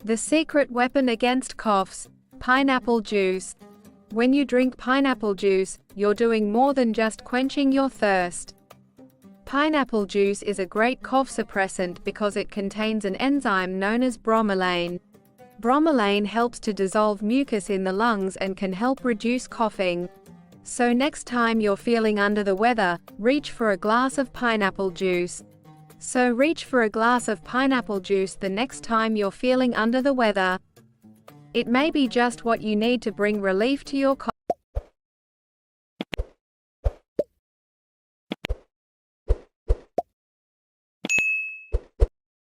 The secret weapon against coughs: pineapple juice. When you drink pineapple juice, you're doing more than just quenching your thirst. Pineapple juice is a great cough suppressant because it contains an enzyme known as bromelain. Bromelain helps to dissolve mucus in the lungs and can help reduce coughing. So next time you're feeling under the weather, reach for a glass of pineapple juice. The next time you're feeling under the weather. It may be just what you need to bring relief to your cough.